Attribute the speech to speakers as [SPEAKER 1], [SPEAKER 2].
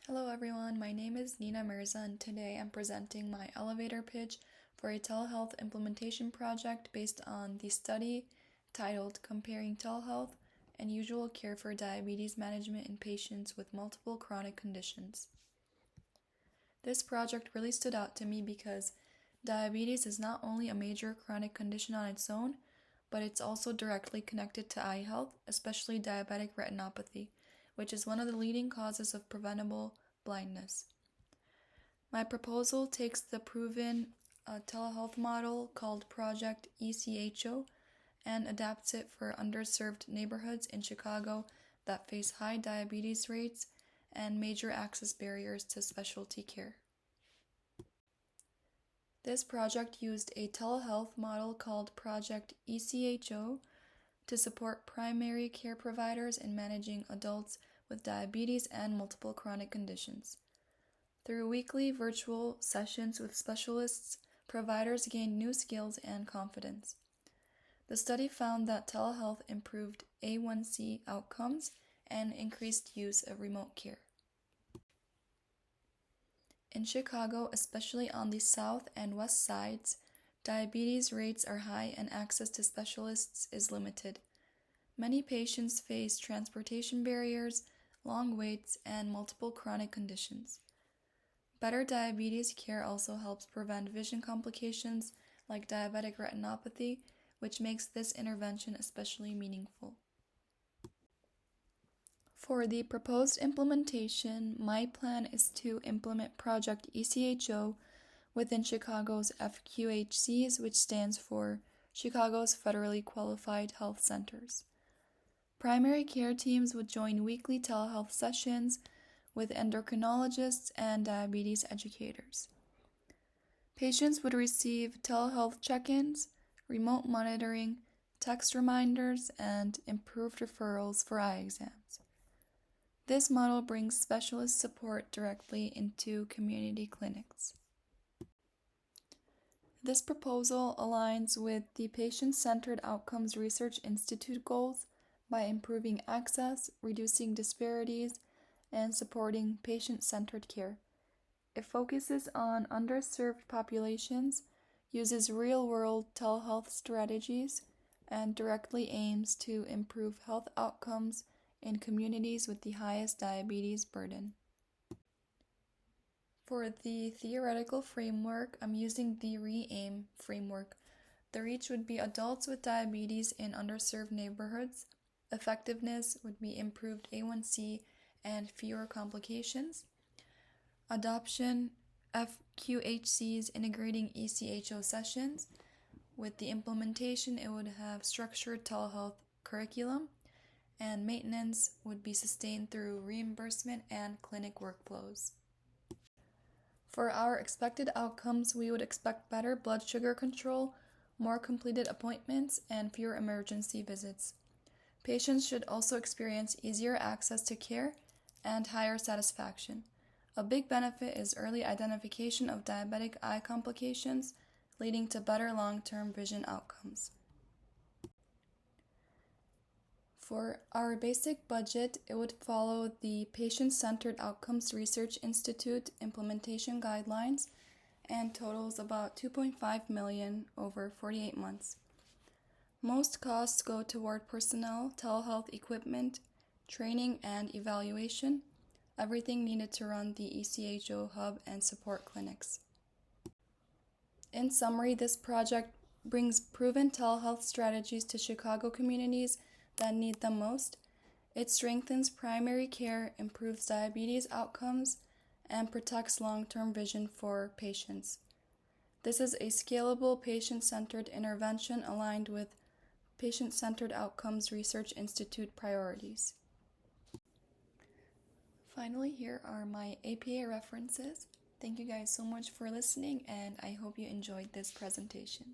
[SPEAKER 1] Hello everyone, my name is Nina Mirza and today I'm presenting my elevator pitch for a telehealth implementation project based on the study titled Comparing Telehealth and Usual Care for Diabetes Management in Patients with Multiple Chronic Conditions. This project really stood out to me because diabetes is not only a major chronic condition on its own, but it's also directly connected to eye health, especially diabetic retinopathy, which is one of the leading causes of preventable blindness. My proposal takes the proven telehealth model called Project ECHO and adapts it for underserved neighborhoods in Chicago that face high diabetes rates and major access barriers to specialty care. This project used a telehealth model called Project ECHO to support primary care providers in managing adults with diabetes and multiple chronic conditions. Through weekly virtual sessions with specialists, providers gained new skills and confidence. The study found that telehealth improved A1C outcomes and increased use of remote care. In Chicago, especially on the south and west sides, diabetes rates are high and access to specialists is limited. Many patients face transportation barriers, long waits, and multiple chronic conditions. Better diabetes care also helps prevent vision complications like diabetic retinopathy, which makes this intervention especially meaningful. For the proposed implementation, my plan is to implement Project ECHO within Chicago's FQHCs, which stands for Chicago's Federally Qualified Health Centers. Primary care teams would join weekly telehealth sessions with endocrinologists and diabetes educators. Patients would receive telehealth check-ins, remote monitoring, text reminders, and improved referrals for eye exams. This model brings specialist support directly into community clinics. This proposal aligns with the Patient-Centered Outcomes Research Institute goals by improving access, reducing disparities, and supporting patient-centered care. It focuses on underserved populations, uses real-world telehealth strategies, and directly aims to improve health outcomes in communities with the highest diabetes burden. For the theoretical framework, I'm using the RE-AIM framework. The reach would be adults with diabetes in underserved neighborhoods. Effectiveness would be improved A1C and fewer complications. Adoption, FQHCs integrating ECHO sessions. With the implementation, it would have structured telehealth curriculum, and maintenance would be sustained through reimbursement and clinic workflows. For our expected outcomes, we would expect better blood sugar control, more completed appointments, and fewer emergency visits. Patients should also experience easier access to care and higher satisfaction. A big benefit is early identification of diabetic eye complications, leading to better long-term vision outcomes. For our basic budget, it would follow the Patient-Centered Outcomes Research Institute implementation guidelines and totals about $2.5 million over 48 months. Most costs go toward personnel, telehealth equipment, training and evaluation, everything needed to run the ECHO hub and support clinics. In summary, this project brings proven telehealth strategies to Chicago communities that need them most. It strengthens primary care, improves diabetes outcomes, and protects long-term vision for patients. This is a scalable, patient-centered intervention aligned with Patient-Centered Outcomes Research Institute priorities. Finally, here are my APA references. Thank you guys so much for listening, and I hope you enjoyed this presentation.